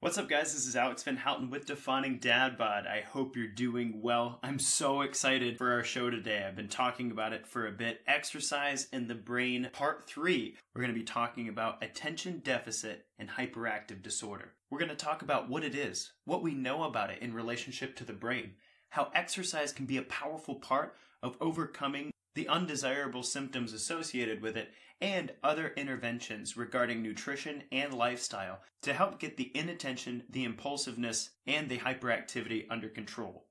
What's up, guys? This is Alex Van Houten with Defining Dad Bod. I hope you're doing well. I'm so excited for our show today. I've been talking about it for a bit. Exercise in the Brain, Part 3. We're going to be talking about attention deficit and hyperactive disorder. We're going to talk about what it is, what we know about it in relationship to the brain, how exercise can be a powerful part of overcoming the undesirable symptoms associated with it, and other interventions regarding nutrition and lifestyle to help get the inattention, the impulsiveness, and the hyperactivity under control.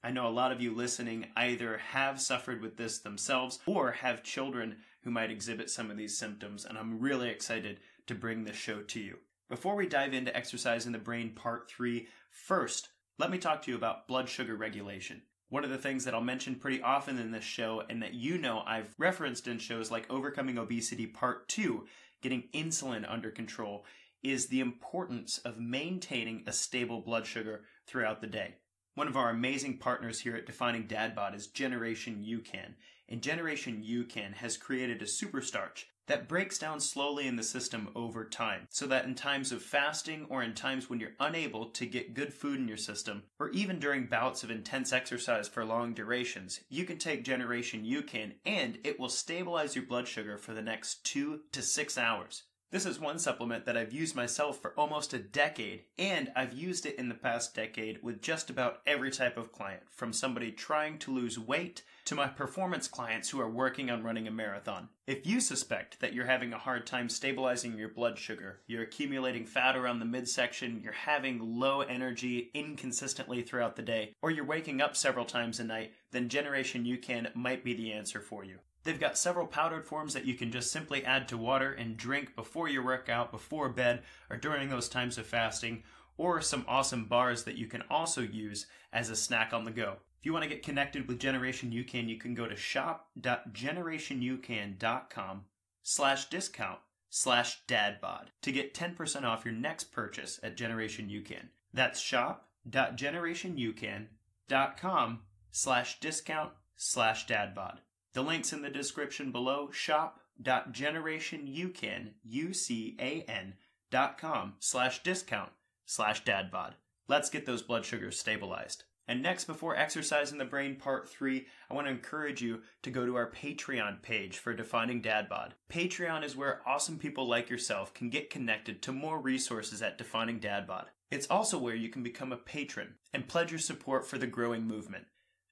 I know a lot of you listening either have suffered with this themselves or have children who might exhibit some of these symptoms, and I'm really excited to bring this show to you. Before we dive into Exercise in the Brain Part 3, first, let me talk to you about blood sugar regulation. One of the things that I'll mention pretty often in this show, and that you know I've referenced in shows like Overcoming Obesity Part 2, getting insulin under control, is the importance of maintaining a stable blood sugar throughout the day. One of our amazing partners here at Defining Dad Bod is Generation UCAN, and Generation UCAN has created a superstarch that breaks down slowly in the system over time, so that in times of fasting or in times when you're unable to get good food in your system, or even during bouts of intense exercise for long durations, you can take Generation UCAN and it will stabilize your blood sugar for the next 2 to 6 hours. This is one supplement that I've used myself for almost a decade, and I've used it in the past decade with just about every type of client, from somebody trying to lose weight to my performance clients who are working on running a marathon. If you suspect that you're having a hard time stabilizing your blood sugar, you're accumulating fat around the midsection, you're having low energy inconsistently throughout the day, or you're waking up several times a night, then Generation UCAN might be the answer for you. They've got several powdered forms that you can just simply add to water and drink before your workout, before bed, or during those times of fasting, or some awesome bars that you can also use as a snack on the go. If you want to get connected with Generation UCAN, you can go to shop.generationyoucan.com/discount/dadbod to get 10% off your next purchase at Generation UCAN. That's shop.generationyoucan.com/discount/dadbod. The link's in the description below, shop.generationyoucan.com/discount/dadbod. Let's get those blood sugars stabilized. And next, before Exercise in the Brain Part 3, I want to encourage you to go to our Patreon page for Defining Dad Bod. Patreon is where awesome people like yourself can get connected to more resources at Defining Dad Bod. It's also where you can become a patron and pledge your support for the growing movement.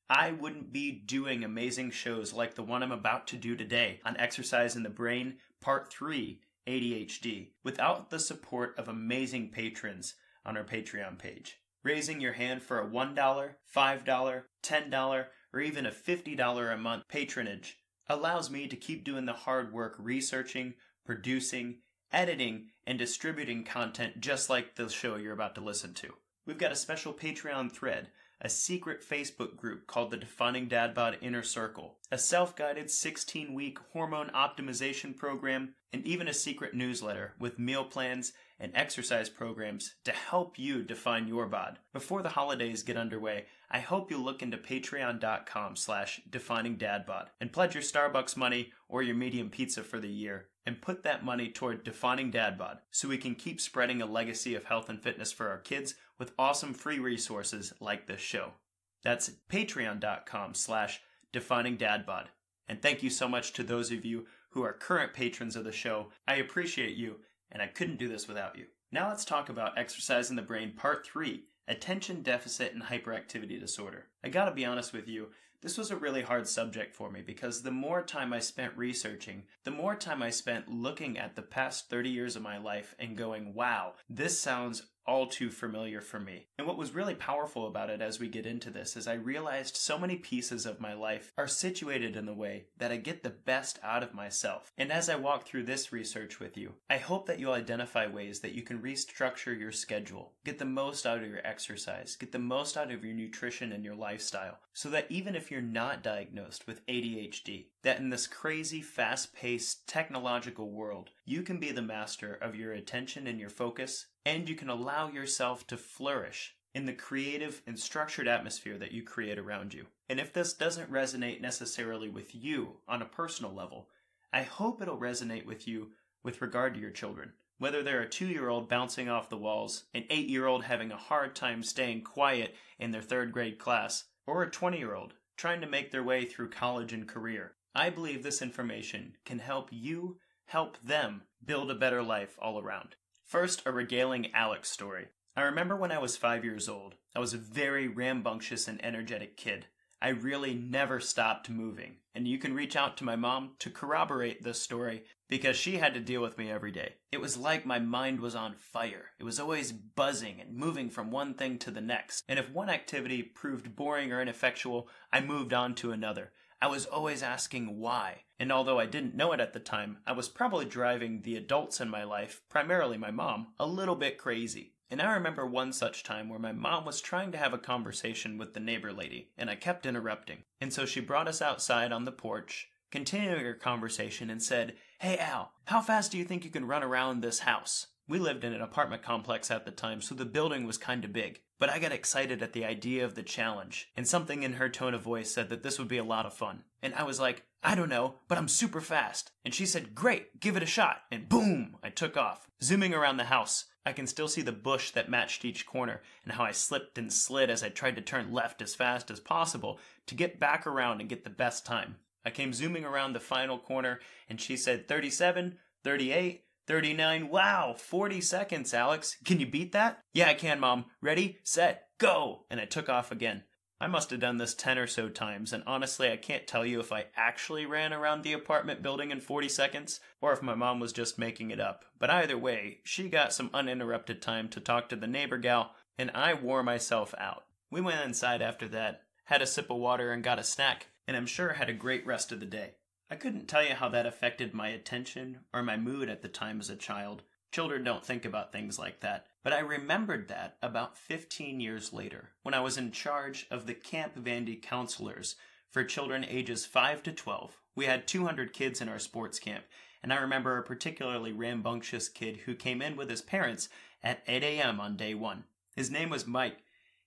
I wouldn't be doing amazing shows like the one I'm about to do today on Exercise in the Brain Part 3, ADHD, without the support of amazing patrons on our Patreon page. Raising your hand for a $1, $5, $10, or even a $50 a month patronage allows me to keep doing the hard work researching, producing, editing, and distributing content just like the show you're about to listen to. We've got a special Patreon thread, a secret Facebook group called the Defining Dad Bod Inner Circle, a self-guided 16-week hormone optimization program, and even a secret newsletter with meal plans and exercise programs to help you define your bod. Before the holidays get underway, I hope you'll look into patreon.com/definingdadbod and pledge your Starbucks money or your medium pizza for the year and put that money toward Defining Dad Bod so we can keep spreading a legacy of health and fitness for our kids with awesome free resources like this show. That's patreon.com/definingdadbod. And thank you so much to those of you who are current patrons of the show. I appreciate you, and I couldn't do this without you. Now let's talk about Exercise in the Brain Part 3, Attention Deficit and Hyperactivity Disorder. I gotta be honest with you, this was a really hard subject for me because the more time I spent researching, the more time I spent looking at the past 30 years of my life and going, wow, this sounds all too familiar for me. And what was really powerful about it as we get into this is I realized so many pieces of my life are situated in the way that I get the best out of myself. And as I walk through this research with you, I hope that you'll identify ways that you can restructure your schedule, get the most out of your exercise, get the most out of your nutrition and your lifestyle, so that even if you're not diagnosed with ADHD, that in this crazy, fast-paced, technological world, you can be the master of your attention and your focus, and you can allow yourself to flourish in the creative and structured atmosphere that you create around you. And if this doesn't resonate necessarily with you on a personal level, I hope it'll resonate with you with regard to your children. Whether they're a 2-year-old bouncing off the walls, an 8-year-old having a hard time staying quiet in their 3rd grade class, or a 20-year-old trying to make their way through college and career, I believe this information can help you help them build a better life all around. First, a regaling Alex story. I remember when I was 5 years old, I was a very rambunctious and energetic kid. I really never stopped moving, and you can reach out to my mom to corroborate this story because she had to deal with me every day. It was like my mind was on fire. It was always buzzing and moving from one thing to the next, and if one activity proved boring or ineffectual, I moved on to another. I was always asking why, and although I didn't know it at the time, I was probably driving the adults in my life, primarily my mom, a little bit crazy. And I remember one such time where my mom was trying to have a conversation with the neighbor lady, and I kept interrupting. And so she brought us outside on the porch, continuing her conversation, and said, "Hey Al, how fast do you think you can run around this house?" We lived in an apartment complex at the time, so the building was kind of big. But I got excited at the idea of the challenge, and something in her tone of voice said that this would be a lot of fun. And I was like, "I don't know, but I'm super fast." And she said, "Great, give it a shot." And boom, I took off, zooming around the house. I can still see the bush that matched each corner, and how I slipped and slid as I tried to turn left as fast as possible to get back around and get the best time. I came zooming around the final corner, and she said, 37, 38, 39, wow, 40 seconds, Alex. Can you beat that? Yeah, I can, Mom. Ready, set, go! And I took off again. I must have done this 10 or so times, and honestly, I can't tell you if I actually ran around the apartment building in 40 seconds, or if my mom was just making it up. But either way, she got some uninterrupted time to talk to the neighbor gal, and I wore myself out. We went inside after that, had a sip of water and got a snack, and I'm sure had a great rest of the day. I couldn't tell you how that affected my attention or my mood at the time as a child. Children don't think about things like that. But I remembered that about 15 years later, when I was in charge of the Camp Vandy counselors for children ages 5 to 12. We had 200 kids in our sports camp, and I remember a particularly rambunctious kid who came in with his parents at 8 a.m. on day 1. His name was Mike.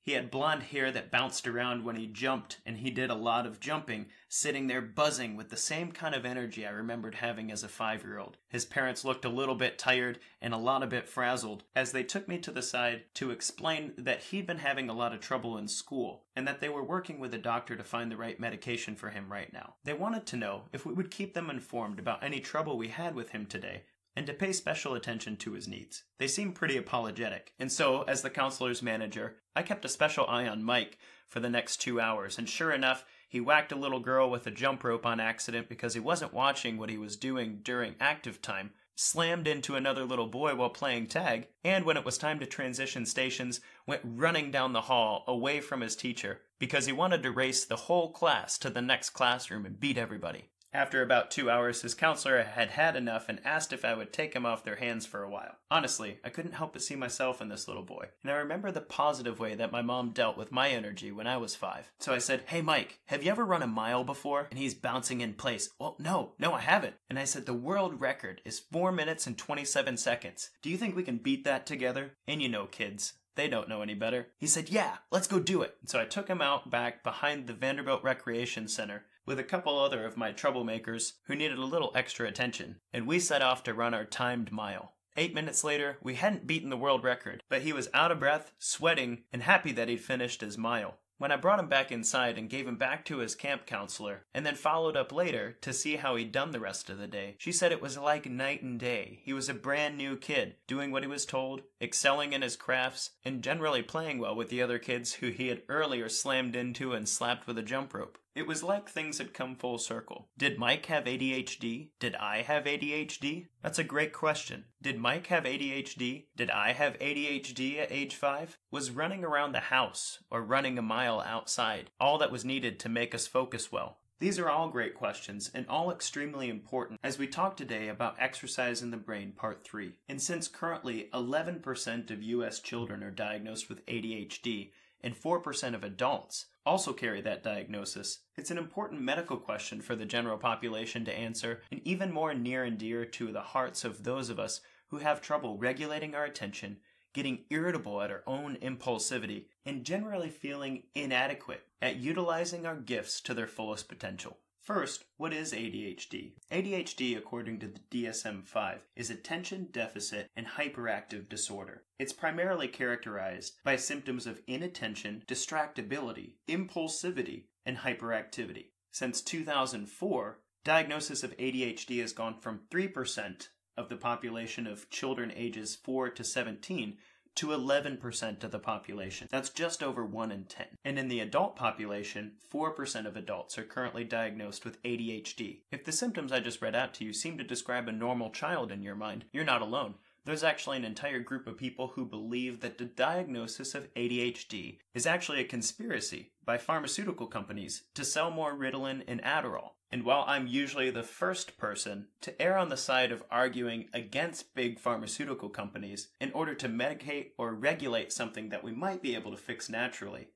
He had blonde hair that bounced around when he jumped, and he did a lot of jumping, sitting there buzzing with the same kind of energy I remembered having as a 5-year-old. His parents looked a little bit tired and a lot a bit frazzled as they took me to the side to explain that he'd been having a lot of trouble in school and that they were working with a doctor to find the right medication for him right now. They wanted to know if we would keep them informed about any trouble we had with him today, and to pay special attention to his needs. They seemed pretty apologetic, and so, as the counselor's manager, I kept a special eye on Mike for the next 2 hours, and sure enough, he whacked a little girl with a jump rope on accident because he wasn't watching what he was doing during active time, slammed into another little boy while playing tag, and when it was time to transition stations, went running down the hall away from his teacher because he wanted to race the whole class to the next classroom and beat everybody. After about 2 hours, his counselor had had enough and asked if I would take him off their hands for a while. Honestly, I couldn't help but see myself in this little boy, and I remember the positive way that my mom dealt with my energy when I was 5. So I said, "Hey Mike, have you ever run a mile before?" And he's bouncing in place. "Well, no, I haven't." And I said, "The world record is 4 minutes and 27 seconds. Do you think we can beat that together?" And you know kids, they don't know any better. He said, "Yeah, let's go do it." And so I took him out back behind the Vanderbilt Recreation Center with a couple other of my troublemakers who needed a little extra attention, and we set off to run our timed mile. 8 minutes later, we hadn't beaten the world record, but he was out of breath, sweating, and happy that he'd finished his mile. When I brought him back inside and gave him back to his camp counselor, and then followed up later to see how he'd done the rest of the day, she said it was like night and day. He was a brand new kid, doing what he was told, excelling in his crafts, and generally playing well with the other kids who he had earlier slammed into and slapped with a jump rope. It was like things had come full circle. Did Mike have ADHD? Did I have ADHD? That's a great question. Did Mike have ADHD? Did I have ADHD at age 5? Was running around the house or running a mile outside all that was needed to make us focus well? These are all great questions and all extremely important as we talk today about exercise in the brain part 3. And since currently 11% of US children are diagnosed with ADHD and 4% of adults also carry that diagnosis, it's an important medical question for the general population to answer, and even more near and dear to the hearts of those of us who have trouble regulating our attention, getting irritable at our own impulsivity, and generally feeling inadequate at utilizing our gifts to their fullest potential. First, what is ADHD? ADHD, according to the DSM-5, is attention deficit and hyperactive disorder. It's primarily characterized by symptoms of inattention, distractibility, impulsivity, and hyperactivity. Since 2004, diagnosis of ADHD has gone from 3% of the population of children ages 4 to 17 to 11% of the population. That's just over 1 in 10. And in the adult population, 4% of adults are currently diagnosed with ADHD. If the symptoms I just read out to you seem to describe a normal child in your mind, you're not alone. There's actually an entire group of people who believe that the diagnosis of ADHD is actually a conspiracy by pharmaceutical companies to sell more Ritalin and Adderall. And while I'm usually the first person to err on the side of arguing against big pharmaceutical companies in order to medicate or regulate something that we might be able to fix naturally,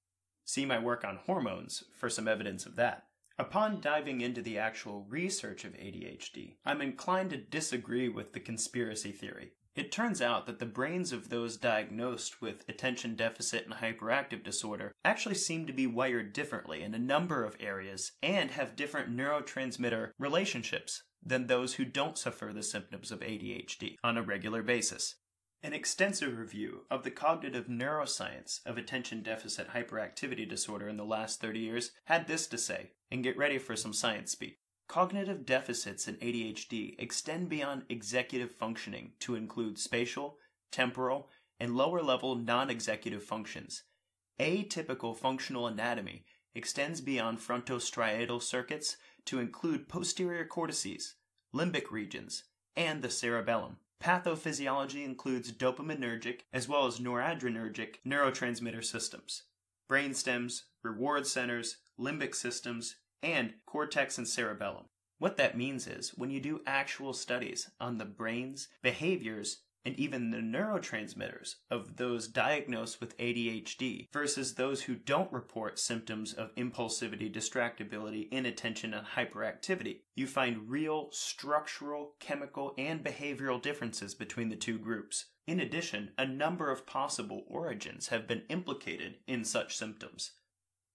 see my work on hormones for some evidence of that. Upon diving into the actual research of ADHD, I'm inclined to disagree with the conspiracy theory. It turns out that the brains of those diagnosed with attention deficit and hyperactive disorder actually seem to be wired differently in a number of areas and have different neurotransmitter relationships than those who don't suffer the symptoms of ADHD on a regular basis. An extensive review of the cognitive neuroscience of attention deficit hyperactivity disorder in the last 30 years had this to say, and get ready for some science speak. Cognitive deficits in ADHD extend beyond executive functioning to include spatial, temporal, and lower-level non-executive functions. Atypical functional anatomy extends beyond frontostriatal circuits to include posterior cortices, limbic regions, and the cerebellum. Pathophysiology includes dopaminergic as well as noradrenergic neurotransmitter systems, brain stems, reward centers, limbic systems, and cortex and cerebellum. What that means is when you do actual studies on the brains, behaviors, and even the neurotransmitters of those diagnosed with ADHD versus those who don't report symptoms of impulsivity, distractibility, inattention, and hyperactivity, you find real structural, chemical, and behavioral differences between the two groups. In addition, a number of possible origins have been implicated in such symptoms.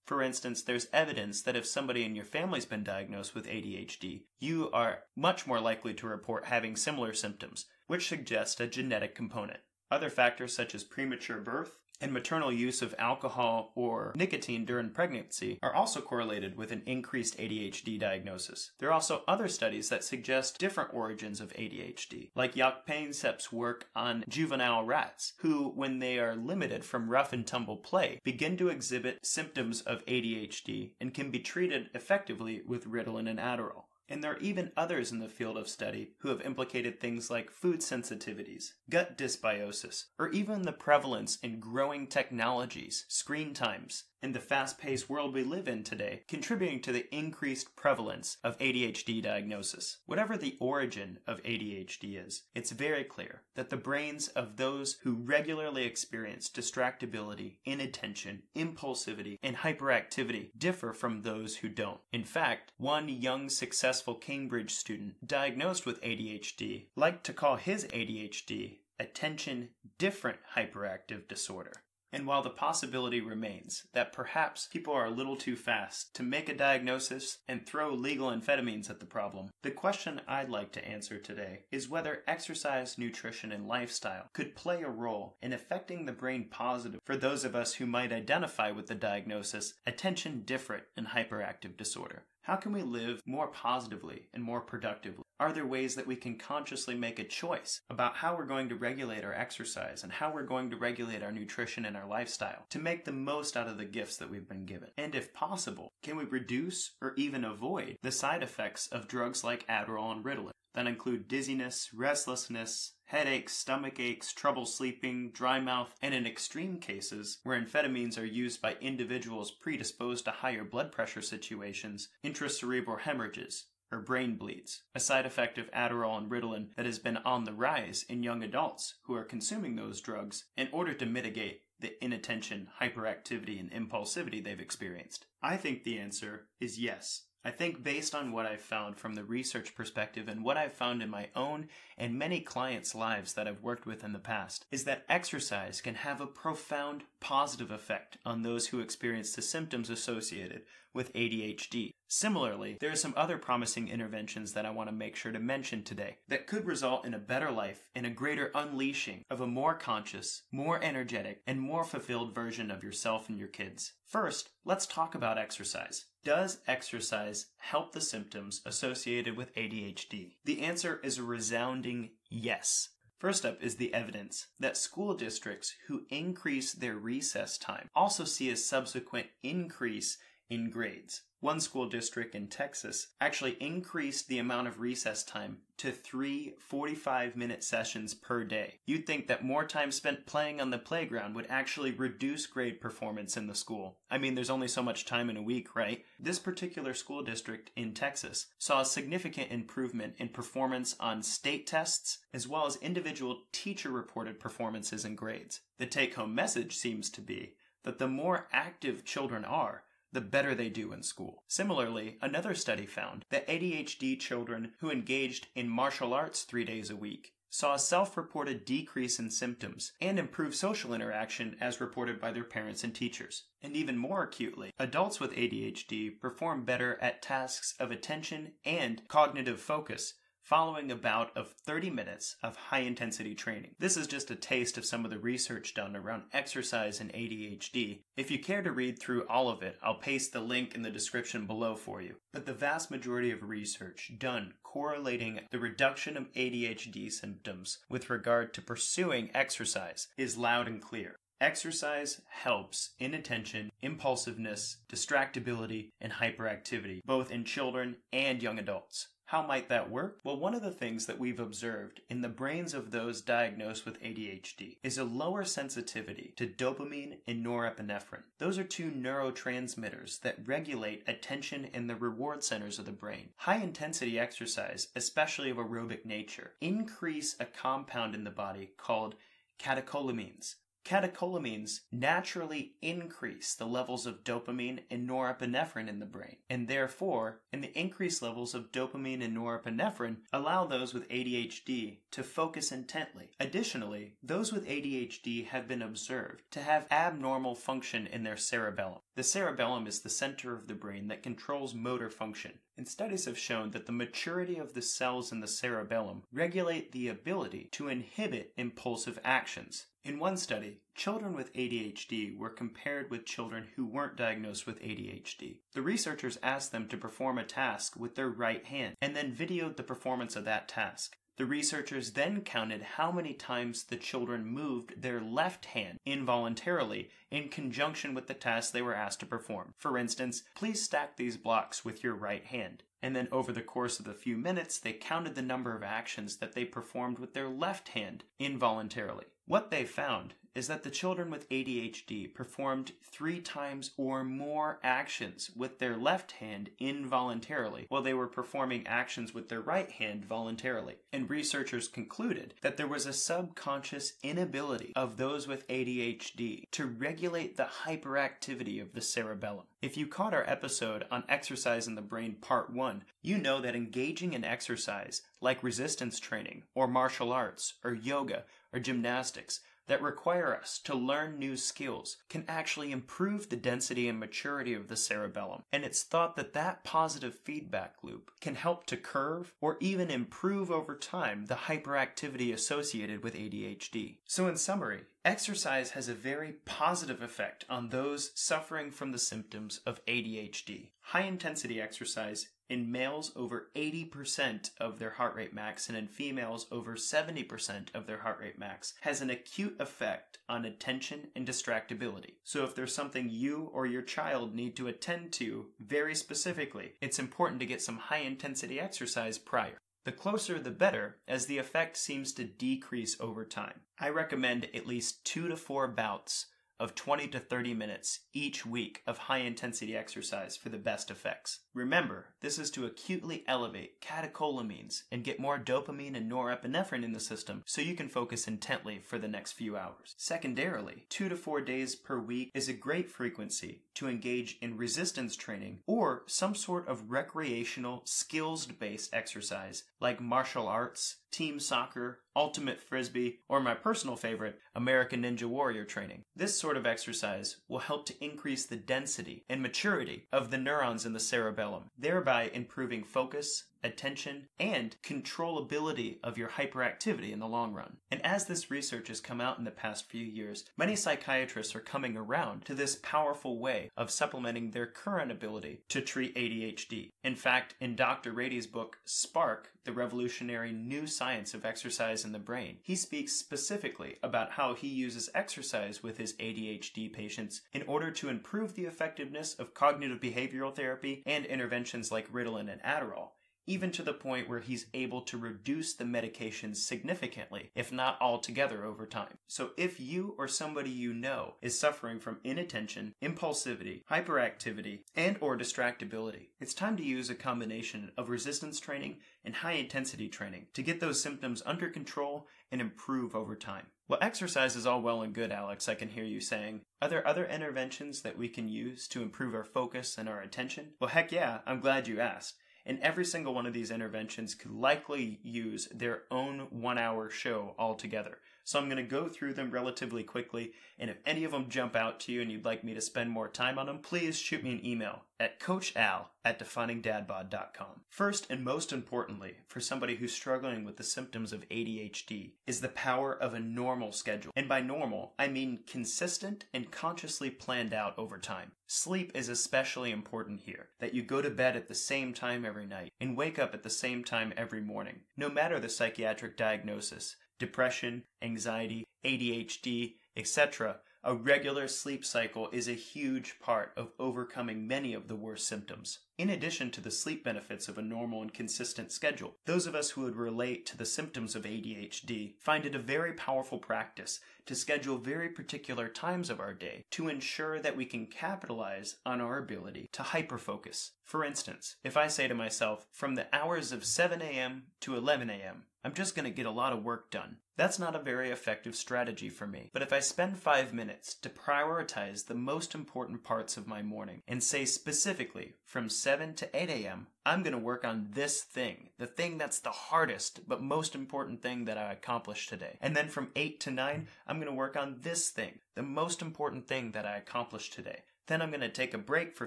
For instance, there's evidence that if somebody in your family's been diagnosed with ADHD, you are much more likely to report having similar symptoms, which suggests a genetic component. Other factors such as premature birth and maternal use of alcohol or nicotine during pregnancy are also correlated with an increased ADHD diagnosis. There are also other studies that suggest different origins of ADHD, like Jaak Paincep's work on juvenile rats, who, when they are limited from rough and tumble play, begin to exhibit symptoms of ADHD and can be treated effectively with Ritalin and Adderall. And there are even others in the field of study who have implicated things like food sensitivities, gut dysbiosis, or even the prevalence in growing technologies, screen times, and the fast-paced world we live in today, contributing to the increased prevalence of ADHD diagnosis. Whatever the origin of ADHD is, it's very clear that the brains of those who regularly experience distractibility, inattention, impulsivity, and hyperactivity differ from those who don't. In fact, one young, successful Cambridge student diagnosed with ADHD liked to call his ADHD attention different hyperactive disorder. And while the possibility remains that perhaps people are a little too fast to make a diagnosis and throw legal amphetamines at the problem, the question I'd like to answer today is whether exercise, nutrition, and lifestyle could play a role in affecting the brain positive for those of us who might identify with the diagnosis attention different and hyperactive disorder. How can we live more positively and more productively? Are there ways that we can consciously make a choice about how we're going to regulate our exercise and how we're going to regulate our nutrition and our lifestyle to make the most out of the gifts that we've been given? And if possible, can we reduce or even avoid the side effects of drugs like Adderall and Ritalin that include dizziness, restlessness, headaches, stomach aches, trouble sleeping, dry mouth, and in extreme cases where amphetamines are used by individuals predisposed to higher blood pressure situations, intracerebral hemorrhages, or brain bleeds, a side effect of Adderall and Ritalin that has been on the rise in young adults who are consuming those drugs in order to mitigate the inattention, hyperactivity, and impulsivity they've experienced? I think the answer is yes. I think based on what I've found from the research perspective and what I've found in my own and many clients' lives that I've worked with in the past, is that exercise can have a profound positive effect on those who experience the symptoms associated with ADHD. Similarly, there are some other promising interventions that I want to make sure to mention today that could result in a better life and a greater unleashing of a more conscious, more energetic, and more fulfilled version of yourself and your kids. First, let's talk about exercise. Does exercise help the symptoms associated with ADHD? The answer is a resounding yes. First up is the evidence that school districts who increase their recess time also see a subsequent increase in grades. One school district in Texas actually increased the amount of recess time to 3 45-minute sessions per day. You'd think that more time spent playing on the playground would actually reduce grade performance in the school. I mean, there's only so much time in a week, right? This particular school district in Texas saw a significant improvement in performance on state tests, as well as individual teacher-reported performances and grades. The take-home message seems to be that the more active children are, the better they do in school. Similarly, another study found that ADHD children who engaged in martial arts 3 days a week saw a self-reported decrease in symptoms and improved social interaction as reported by their parents and teachers. And even more acutely, adults with ADHD perform better at tasks of attention and cognitive focus following a bout of 30 minutes of high-intensity training. This is just a taste of some of the research done around exercise and ADHD. If you care to read through all of it, I'll paste the link in the description below for you. But the vast majority of research done correlating the reduction of ADHD symptoms with regard to pursuing exercise is loud and clear. Exercise helps inattention, impulsiveness, distractibility, and hyperactivity, both in children and young adults. How might that work? Well, one of the things that we've observed in the brains of those diagnosed with ADHD is a lower sensitivity to dopamine and norepinephrine. Those are two neurotransmitters that regulate attention in the reward centers of the brain. High-intensity exercise, especially of aerobic nature, increase a compound in the body called catecholamines. Catecholamines naturally increase the levels of dopamine and norepinephrine in the brain, and therefore, in the increased levels of dopamine and norepinephrine, allow those with ADHD to focus intently. Additionally, those with ADHD have been observed to have abnormal function in their cerebellum. The cerebellum is the center of the brain that controls motor function, and studies have shown that the maturity of the cells in the cerebellum regulate the ability to inhibit impulsive actions. In one study, children with ADHD were compared with children who weren't diagnosed with ADHD. The researchers asked them to perform a task with their right hand and then videoed the performance of that task. The researchers then counted how many times the children moved their left hand involuntarily in conjunction with the task they were asked to perform. For instance, please stack these blocks with your right hand. And then over the course of a few minutes, they counted the number of actions that they performed with their left hand involuntarily. What they found is that the children with ADHD performed 3 times or more actions with their left hand involuntarily while they were performing actions with their right hand voluntarily. And researchers concluded that there was a subconscious inability of those with ADHD to regulate the hyperactivity of the cerebellum. If you caught our episode on exercise in the brain part 1, you know that engaging in exercise like resistance training or martial arts or yoga or gymnastics that require us to learn new skills can actually improve the density and maturity of the cerebellum. And it's thought that that positive feedback loop can help to curb or even improve over time the hyperactivity associated with ADHD. So in summary, exercise has a very positive effect on those suffering from the symptoms of ADHD. High-intensity exercise in males over 80% of their heart rate max and in females over 70% of their heart rate max has an acute effect on attention and distractibility. So if there's something you or your child need to attend to very specifically, it's important to get some high-intensity exercise prior. The closer the better, as the effect seems to decrease over time. I recommend at least 2 to 4 bouts of 20 to 30 minutes each week of high-intensity exercise for the best effects. Remember, this is to acutely elevate catecholamines and get more dopamine and norepinephrine in the system so you can focus intently for the next few hours. Secondarily, 2 to 4 days per week is a great frequency to engage in resistance training or some sort of recreational, skills-based exercise like martial arts, team soccer, ultimate frisbee, or my personal favorite, American Ninja Warrior training. This sort of exercise will help to increase the density and maturity of the neurons in the cerebellum, thereby improving focus, attention, and controllability of your hyperactivity in the long run. And as this research has come out in the past few years, many psychiatrists are coming around to this powerful way of supplementing their current ability to treat ADHD. In fact, in Dr. Rady's book, Spark, The Revolutionary New Science of Exercise in the Brain, he speaks specifically about how he uses exercise with his ADHD patients in order to improve the effectiveness of cognitive behavioral therapy and interventions like Riddled and Adderall, even to the point where he's able to reduce the medications significantly, if not altogether, over time. So if you or somebody you know is suffering from inattention, impulsivity, hyperactivity, and or distractibility, it's time to use a combination of resistance training and high-intensity training to get those symptoms under control and improve over time. Well, exercise is all well and good, Alex, I can hear you saying. Are there other interventions that we can use to improve our focus and our attention? Well, heck yeah, I'm glad you asked. And every single one of these interventions could likely use their own 1-hour show altogether. So I'm going to go through them relatively quickly, and if any of them jump out to you and you'd like me to spend more time on them, please shoot me an email at coachal@definingdadbod.com. First and most importantly, for somebody who's struggling with the symptoms of ADHD, is the power of a normal schedule. And by normal, I mean consistent and consciously planned out over time. Sleep is especially important here, that you go to bed at the same time every night and wake up at the same time every morning, no matter the psychiatric diagnosis. Depression, anxiety, ADHD, etc. A regular sleep cycle is a huge part of overcoming many of the worst symptoms. In addition to the sleep benefits of a normal and consistent schedule, those of us who would relate to the symptoms of ADHD find it a very powerful practice to schedule very particular times of our day to ensure that we can capitalize on our ability to hyperfocus. For instance, if I say to myself, from the hours of 7 a.m. to 11 a.m., I'm just going to get a lot of work done. That's not a very effective strategy for me. But if I spend 5 minutes to prioritize the most important parts of my morning and say specifically from 7 to 8 a.m., I'm going to work on this thing, the thing that's the hardest but most important thing that I accomplished today. And then from 8 to 9, I'm going to work on this thing, the most important thing that I accomplished today. Then I'm going to take a break for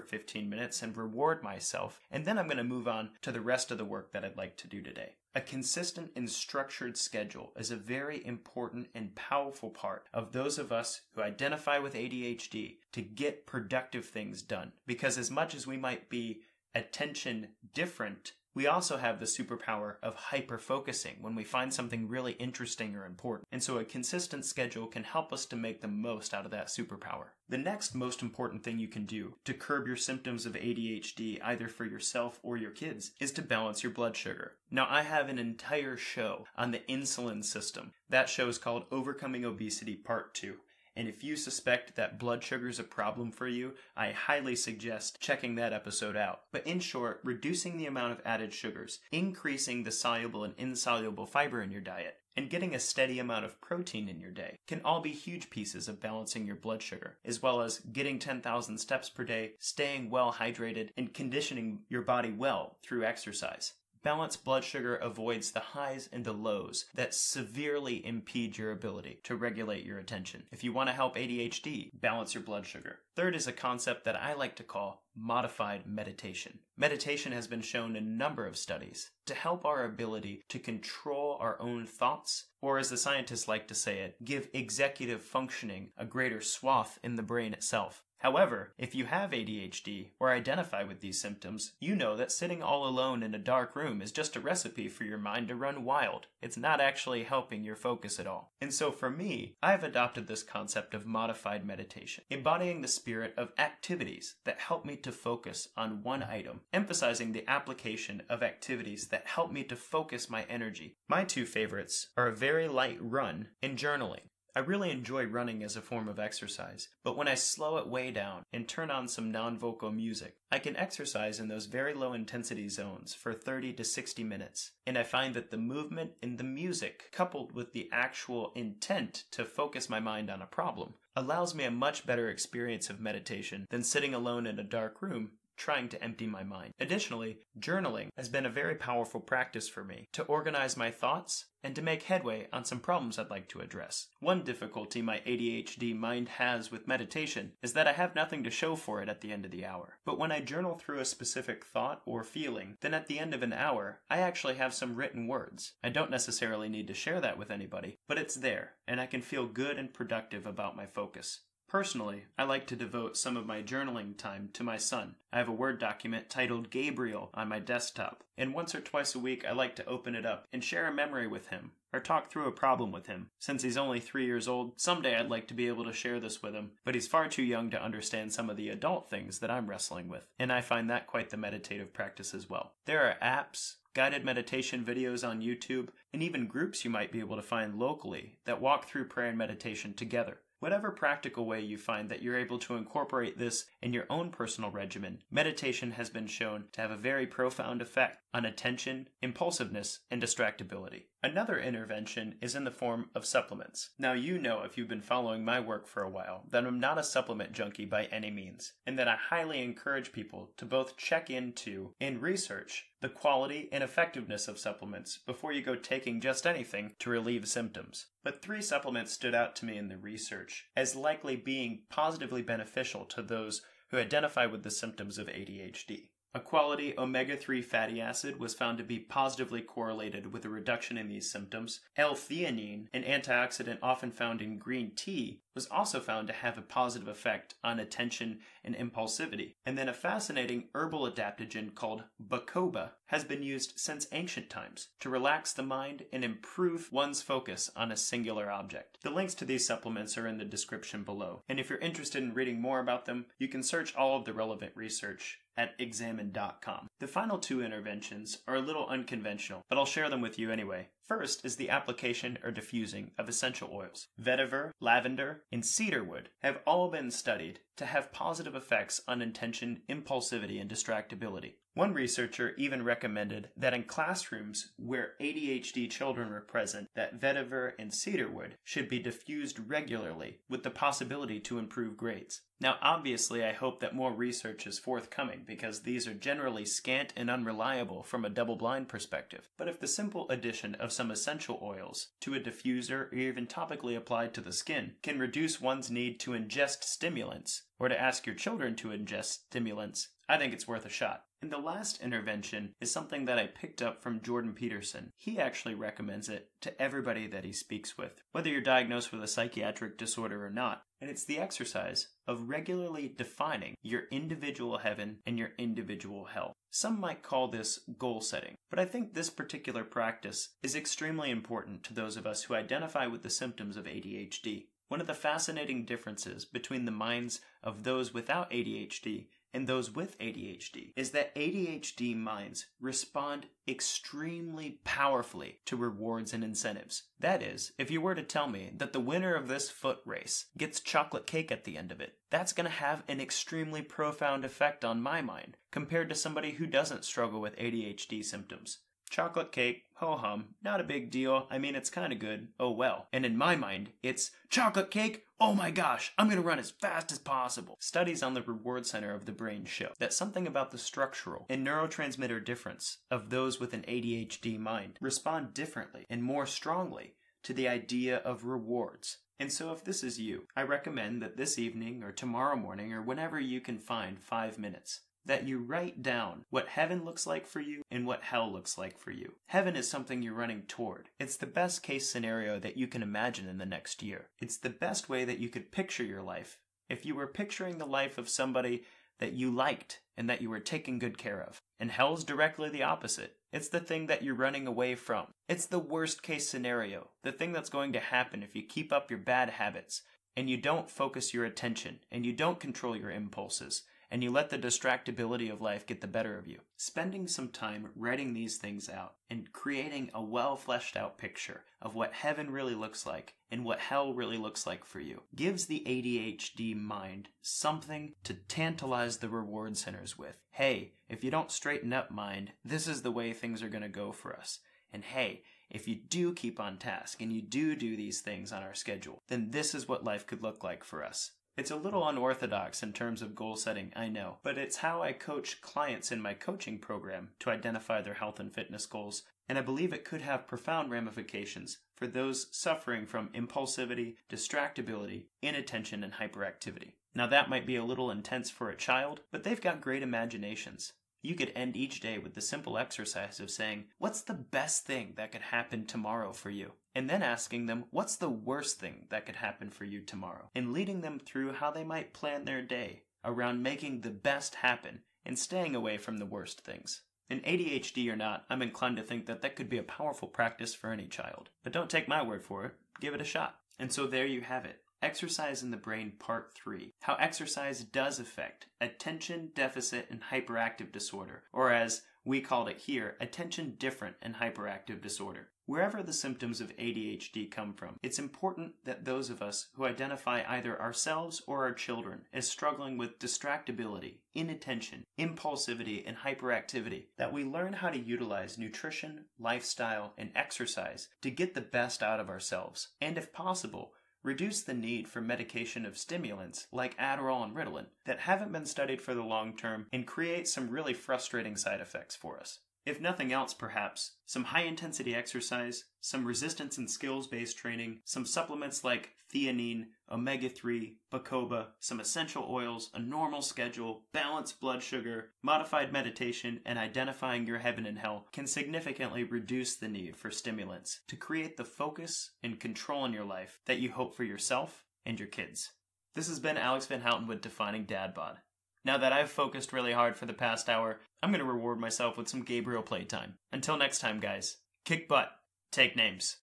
15 minutes and reward myself, and then I'm going to move on to the rest of the work that I'd like to do today. A consistent and structured schedule is a very important and powerful part of those of us who identify with ADHD to get productive things done. Because as much as we might be attention different, we also have the superpower of hyper-focusing when we find something really interesting or important. And so a consistent schedule can help us to make the most out of that superpower. The next most important thing you can do to curb your symptoms of ADHD, either for yourself or your kids, is to balance your blood sugar. Now, I have an entire show on the insulin system. That show is called Overcoming Obesity Part 2. And if you suspect that blood sugar is a problem for you, I highly suggest checking that episode out. But in short, reducing the amount of added sugars, increasing the soluble and insoluble fiber in your diet, and getting a steady amount of protein in your day can all be huge pieces of balancing your blood sugar, as well as getting 10,000 steps per day, staying well hydrated, and conditioning your body well through exercise. Balanced blood sugar avoids the highs and the lows that severely impede your ability to regulate your attention. If you want to help ADHD, balance your blood sugar. Third is a concept that I like to call modified meditation. Meditation has been shown in a number of studies to help our ability to control our own thoughts, or as the scientists like to say it, give executive functioning a greater swath in the brain itself. However, if you have ADHD or identify with these symptoms, you know that sitting all alone in a dark room is just a recipe for your mind to run wild. It's not actually helping your focus at all. And so for me, I've adopted this concept of modified meditation, embodying the spirit of activities that help me to focus on one item, emphasizing the application of activities that help me to focus my energy. My two favorites are a very light run and journaling. I really enjoy running as a form of exercise, but when I slow it way down and turn on some non-vocal music, I can exercise in those very low intensity zones for 30 to 60 minutes. And I find that the movement and the music, coupled with the actual intent to focus my mind on a problem, allows me a much better experience of meditation than sitting alone in a dark room trying to empty my mind. Additionally, journaling has been a very powerful practice for me to organize my thoughts and to make headway on some problems I'd like to address. One difficulty my ADHD mind has with meditation is that I have nothing to show for it at the end of the hour. But when I journal through a specific thought or feeling, then at the end of an hour, I actually have some written words. I don't necessarily need to share that with anybody, but it's there, and I can feel good and productive about my focus. Personally, I like to devote some of my journaling time to my son. I have a Word document titled Gabriel on my desktop, and once or twice a week I like to open it up and share a memory with him, or talk through a problem with him. Since he's only 3 years old, someday I'd like to be able to share this with him, but he's far too young to understand some of the adult things that I'm wrestling with, and I find that quite the meditative practice as well. There are apps, guided meditation videos on YouTube, and even groups you might be able to find locally that walk through prayer and meditation together. Whatever practical way you find that you're able to incorporate this in your own personal regimen, meditation has been shown to have a very profound effect on attention, impulsiveness, and distractibility. Another intervention is in the form of supplements. Now you know, if you've been following my work for a while, that I'm not a supplement junkie by any means, and that I highly encourage people to both check into and research the quality and effectiveness of supplements before you go taking just anything to relieve symptoms. But 3 supplements stood out to me in the research as likely being positively beneficial to those who identify with the symptoms of ADHD. A quality omega-3 fatty acid was found to be positively correlated with a reduction in these symptoms. L-theanine, an antioxidant often found in green tea, was also found to have a positive effect on attention and impulsivity. And then a fascinating herbal adaptogen called bacopa has been used since ancient times to relax the mind and improve one's focus on a singular object. The links to these supplements are in the description below, and if you're interested in reading more about them, you can search all of the relevant research at examine.com. The final 2 interventions are a little unconventional, but I'll share them with you anyway. First is the application or diffusing of essential oils. Vetiver, lavender, and cedarwood have all been studied to have positive effects on attention, impulsivity, and distractibility. One researcher even recommended that in classrooms where ADHD children were present, that vetiver and cedarwood should be diffused regularly with the possibility to improve grades. Now obviously I hope that more research is forthcoming because these are generally scant and unreliable from a double-blind perspective. But if the simple addition of some essential oils to a diffuser or even topically applied to the skin can reduce one's need to ingest stimulants or to ask your children to ingest stimulants, I think it's worth a shot. And the last intervention is something that I picked up from Jordan Peterson. He actually recommends it to everybody that he speaks with, whether you're diagnosed with a psychiatric disorder or not. And it's the exercise of regularly defining your individual heaven and your individual hell. Some might call this goal setting, but I think this particular practice is extremely important to those of us who identify with the symptoms of ADHD. One of the fascinating differences between the minds of those without ADHD and those with ADHD is that ADHD minds respond extremely powerfully to rewards and incentives. That is, if you were to tell me that the winner of this foot race gets chocolate cake at the end of it, that's going to have an extremely profound effect on my mind compared to somebody who doesn't struggle with ADHD symptoms. Chocolate cake, ho-hum, not a big deal. I mean, it's kind of good. Oh well. And in my mind, it's chocolate cake. Oh my gosh, I'm going to run as fast as possible. Studies on the reward center of the brain show that something about the structural and neurotransmitter difference of those with an ADHD mind respond differently and more strongly to the idea of rewards. And so if this is you, I recommend that this evening or tomorrow morning or whenever you can find 5 minutes, that you write down what heaven looks like for you and what hell looks like for you. Heaven is something you're running toward. It's the best case scenario that you can imagine in the next year. It's the best way that you could picture your life if you were picturing the life of somebody that you liked and that you were taking good care of. And hell's directly the opposite. It's the thing that you're running away from. It's the worst case scenario, the thing that's going to happen if you keep up your bad habits and you don't focus your attention and you don't control your impulses, and you let the distractibility of life get the better of you. Spending some time writing these things out and creating a well fleshed out picture of what heaven really looks like and what hell really looks like for you gives the ADHD mind something to tantalize the reward centers with. Hey, if you don't straighten up, mind, this is the way things are going to go for us. And hey, if you do keep on task and you do these things on our schedule, then this is what life could look like for us. It's a little unorthodox in terms of goal setting, I know, but it's how I coach clients in my coaching program to identify their health and fitness goals, and I believe it could have profound ramifications for those suffering from impulsivity, distractibility, inattention, and hyperactivity. Now that might be a little intense for a child, but they've got great imaginations. You could end each day with the simple exercise of saying, what's the best thing that could happen tomorrow for you? And then asking them, what's the worst thing that could happen for you tomorrow? And leading them through how they might plan their day around making the best happen and staying away from the worst things. And ADHD or not, I'm inclined to think that could be a powerful practice for any child. But don't take my word for it, give it a shot. And so there you have it. Exercise in the Brain Part 3. How exercise does affect attention deficit and hyperactive disorder, or as we called it here, attention different and hyperactive disorder. Wherever the symptoms of ADHD come from, it's important that those of us who identify either ourselves or our children as struggling with distractibility, inattention, impulsivity, and hyperactivity, that we learn how to utilize nutrition, lifestyle, and exercise to get the best out of ourselves, and if possible, reduce the need for medication of stimulants like Adderall and Riddled that haven't been studied for the long term and create some really frustrating side effects for us. If nothing else, perhaps, some high-intensity exercise, some resistance and skills-based training, some supplements like theanine, omega-3, bacopa, some essential oils, a normal schedule, balanced blood sugar, modified meditation, and identifying your heaven and hell can significantly reduce the need for stimulants to create the focus and control in your life that you hope for yourself and your kids. This has been Alex Van Houten with Defining Dad Bod. Now that I've focused really hard for the past hour, I'm going to reward myself with some Gabriel playtime. Until next time, guys, kick butt, take names.